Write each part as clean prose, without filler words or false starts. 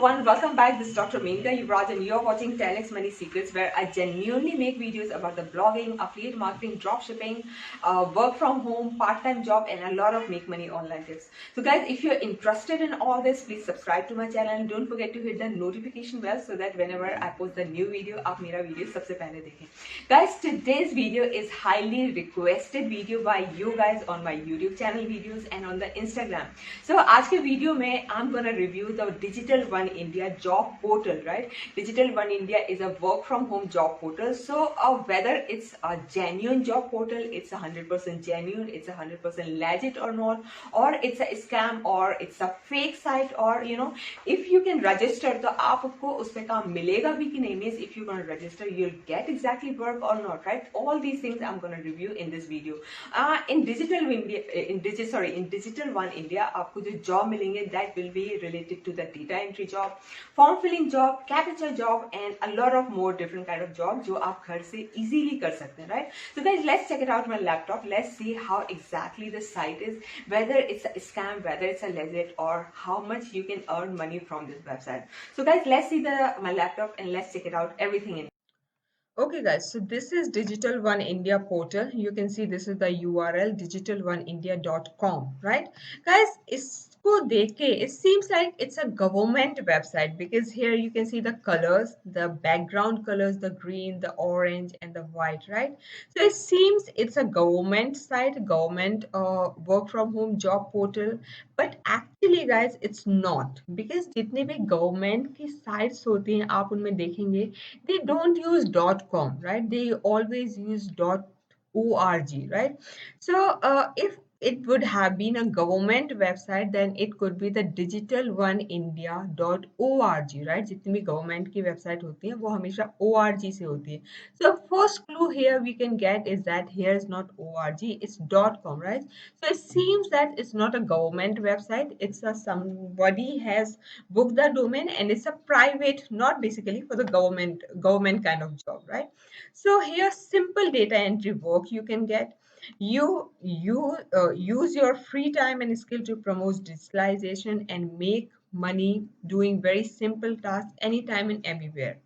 everyone, welcome back. This is Dr. Menika Yuvraj and you're watching 10x Money Secrets, where I genuinely make videos about the blogging, affiliate marketing, dropshipping, work from home, part-time job and a lot of make money online tips. So guys, if you're interested in all this, please subscribe to my channel and don't forget to hit the notification bell so that whenever I post the new video, आप मेरा video सबसे पहले देखें. Guys, today's video is highly requested video by you guys on my YouTube channel videos and on the Instagram. So आज के video में I'm gonna review the Digital One India job portal, right? Digital One India is a work from home job portal. So whether it's a genuine job portal, it's 100% genuine, it's 100% legit or not, or it's a scam or it's a fake site, or if you can register तो आपको उसमें काम मिलेगा भी कि नहीं. Means if you're gonna register, you'll get exactly work or not, right? All these things I'm gonna review in this video. In Digital One India आपको जो job मिलेंगे that will be related to the data entry job, form filling job, capture job and a lot of more different kind of job जो आप घर से easily कर सकते हैं, right? So guys, let's check it out my laptop. Let's see how exactly the site is, whether it's a scam, whether it's a legit, or how much you can earn money from this website. So guys, let's see my laptop and let's check it out everything in. Okay guys, so this is Digital One India portal. You can see this is the URL digitaloneIndia.com, right? Guys, इसको देख के it seems like it's a government website because here you can see the colors, the background colors, the green, the orange and the white, right? So it seems it's a government site, government work from home job portal, but actually guys it's not, because जितने भी government की sites होती हैं आप उनमें देखेंगे they don't use .com, right? They always use .org, right? So if it would have been a government website, then it could be the digitaloneIndia.org, right? जितनी भी government की website होती है वो हमेशा org से होती है. So first clue here we can get is that here is not org, it's .com, right? So it seems that it's not a government website, it's a somebody has book the domain and it's a private, not basically for the government kind of job, right? So here simple data entry work you can get. You use your free time and skill to promote digitalization and make money doing very simple tasks anytime and everywhere,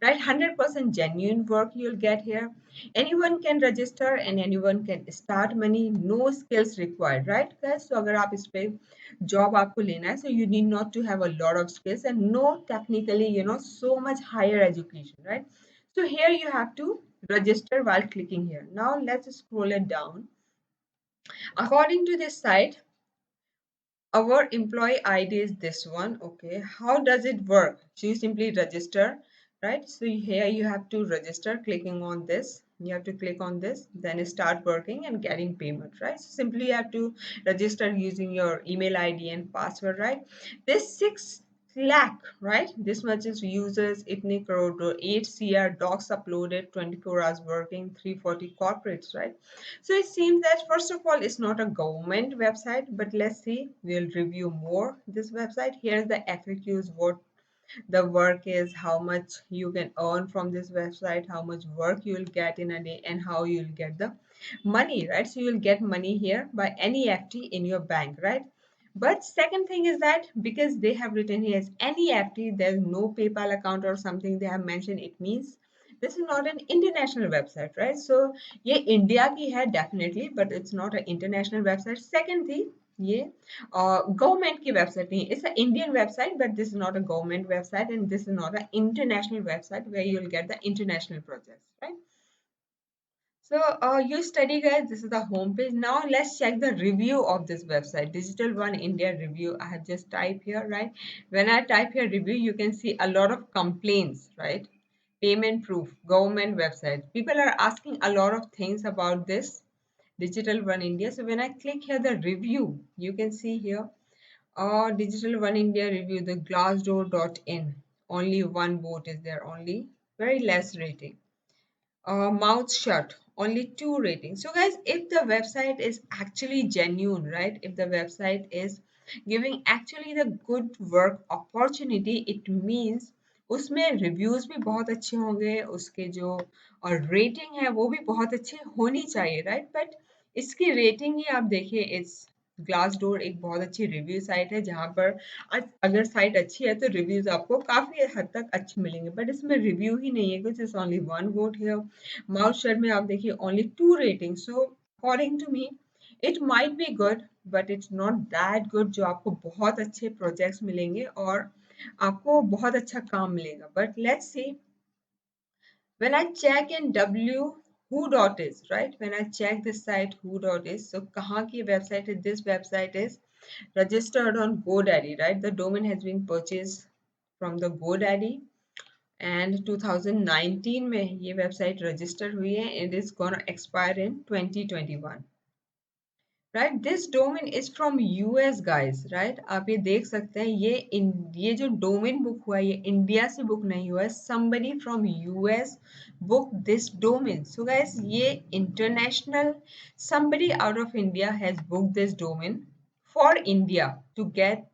right? 100% genuine work you'll get here. Anyone can register and anyone can start money, no skills required, right guys? So अगर आप इस पे job आपको लेना है, so you need not to have a lot of skills and no technically so much higher education, right? So here you have to register while clicking here. Now let's scroll it down. According to this site, our employee ID is this one. Okay, how does it work? So you simply register, right? So here you have to register, clicking on this. You have to click on this, then start working and getting payment, right? So simply you have to register using your email ID and password, right? This 6 lakh, right? This much is users, itne crore, 8 CR docs uploaded, 24 hours working, 340 corporates, right? So it seems that first of all, it's not a government website, but let's see, we'll review more this website. Here's the FAQs, what the work is, how much you can earn from this website, how much work you will get in a day, and how you'll get the money, right? So you'll get money here by NEFT in your bank, right? But second thing is that because they have written here as NEFT, there's no PayPal account or something they have mentioned, it means this is not an international website, right? So ये India की है definitely, but it's not an international website. Second thing, ये government की website नहीं, it's an Indian website, but this is not a government website and this is not an international website where you'll get the international projects, right? So you study guys, this is the home page. Now let's check the review of this website, Digital One India review. I have just typed here, right? When I type here review, you can see a lot of complaints, right? Payment proof, government website. People are asking a lot of things about this Digital One India. So when I click here the review, you can see here Digital One India review, the glassdoor.in. Only one vote is there, only very less rating. Mouth shut, only 2 ratings. So guys, if the website is actually genuine, right, if the website is giving actually the good work opportunity, it means उसमें reviews भी बहुत अच्छे होंगे, उसके जो और rating है वो भी बहुत अच्छी होनी चाहिए, राइट? बट इसकी रेटिंग ही आप देखिए, इट्स ग्लासडोर एक बहुत अच्छी रिव्यू साइट है जहाँ पर अगर साइट अच्छी है तो रिव्यूज आपको काफी हद तक अच्छे मिलेंगे, बट इसमें रिव्यू ही नहीं है कुछ, is only one good here. Mouth shut में आप देखिए only two rating, so according to me it might be good, but it's not that good जो आपको बहुत अच्छे प्रोजेक्ट्स मिलेंगे और आपको बहुत अच्छा काम मिलेगा। But let's see, when I check in w who dot is, right, when I check this site who dot is, so kahan ki website is this? Website is registered on GoDaddy, right? The domain has been purchased from the GoDaddy and 2019 में ये website register हुई है, it is gonna expire in 2021, right. This domain is from US guys, right. आप ये देख सकते हैं ये जो डोमेन बुक हुआ है ये इंडिया से बुक नहीं हुआ है, somebody from US book this domain. So guys ये international, somebody out of India has booked this domain for India to get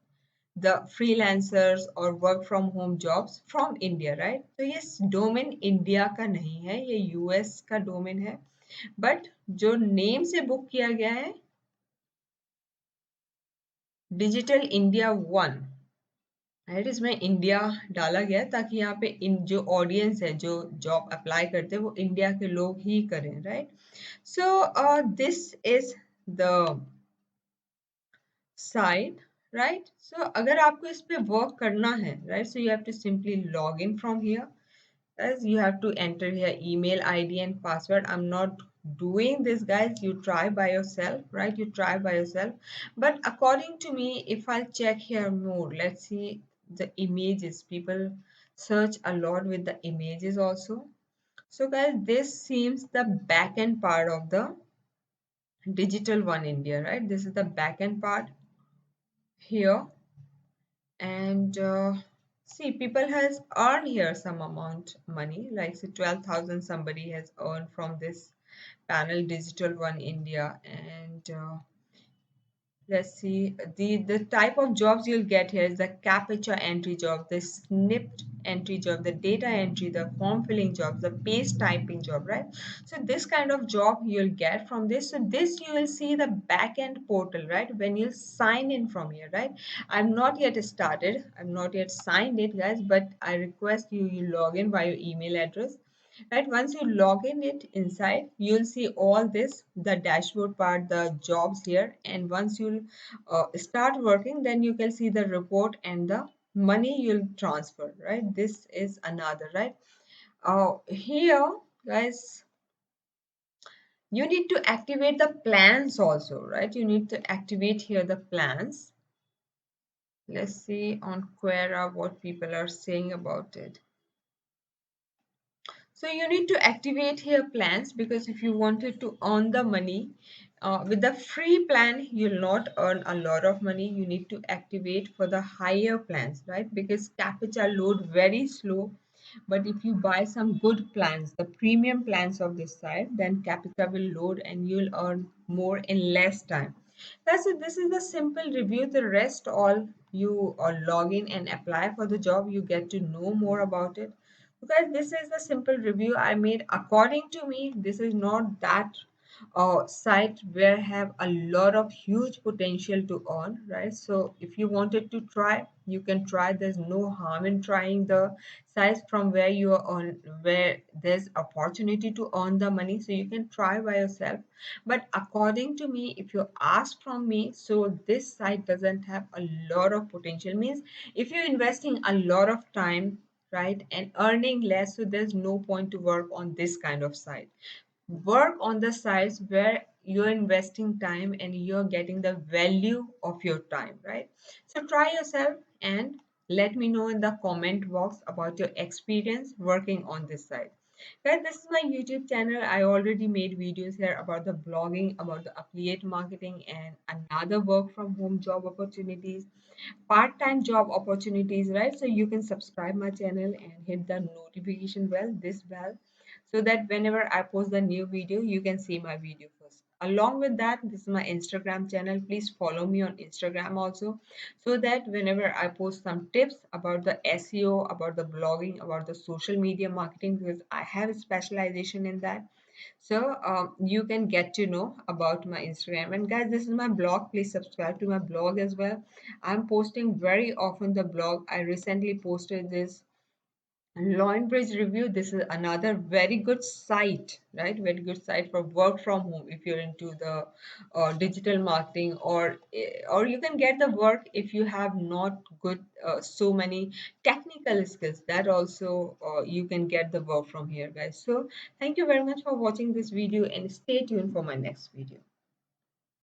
the freelancers or work from home jobs from India, right? तो ये domain India का नहीं है, ये US का domain है, but जो नेम से बुक किया गया है डिजिटल इंडिया वन, राइट, इसमें इंडिया डाला गया है ताकि यहाँ पे इन जो ऑडियंस है जो जॉब अप्लाई करते हैं वो इंडिया के लोग ही करें, right. So this is the site, right. So अगर आपको इस पे वर्क करना है, right, so you have to simply log in from here, as you have to enter here email id and password. I'm not doing this guys, you try by yourself, right, you try by yourself. But according to me, if I'll check here more, let's see the images, people search a lot with the images also. So guys, this seems the back end part of the digital one India, right? This is the back end part here. And see, people has earned here some amount money, like say 12,000 somebody has earned from this panel digital one India. And let's see, the type of jobs you'll get here is the captcha entry job, the snipped entry job, the data entry, the form filling jobs, the paste typing job, right? So this kind of job you'll get from this. So this you will see the back end portal, right, when you sign in from here, right? I'm not yet started, I'm not yet signed it guys, but I request you log in by your email address, right? Once you log in it inside, you'll see all this, the dashboard part, the jobs here, and once you'll start working, then you can see the report and the money you'll transfer, right? This is another, right? Here guys, you need to activate the plans also, right? You need to activate here the plans. Let's see on Quora what people are saying about it. So you need to activate here plans, because if you wanted to earn the money with the free plan, you'll not earn a lot of money. You need to activate for the higher plans, right? Because CAPTCHA load very slow. But if you buy some good plans, the premium plans of this site, then CAPTCHA will load and you'll earn more in less time. That's it. This is the simple review. The rest all you log in and apply for the job. You get to know more about it. Because this is the simple review I made. According to me, this is not that site where have a lot of huge potential to earn, right? So if you wanted to try, you can try. There's no harm in trying the sites from where you are on, where there's opportunity to earn the money. So you can try by yourself. But according to me, if you ask from me, so this site doesn't have a lot of potential. Means if you're investing a lot of time, right, and earning less, so there's no point to work on this kind of site. Work on the sites where you're investing time and you're getting the value of your time, right? So try yourself and let me know in the comment box about your experience working on this site. Guys, this is my YouTube channel. I already made videos here about the blogging, about the affiliate marketing, and another work from home job opportunities, part-time job opportunities, right? So you can subscribe my channel and hit the notification bell, this bell, so that whenever I post the new video, you can see my video first. Along with that, this is my Instagram channel. Please follow me on Instagram also, so that whenever I post some tips about the SEO, about the blogging, about the social media marketing, because I have a specialization in that. So you can get to know about my Instagram. And guys, this is my blog. Please subscribe to my blog as well. I'm posting very often the blog. I recently posted this Bridge review. This is another very good site, right? Very good site for work from home if you're into the digital marketing, or you can get the work if you have not good so many technical skills. That also you can get the work from here, guys. So thank you very much for watching this video and stay tuned for my next video.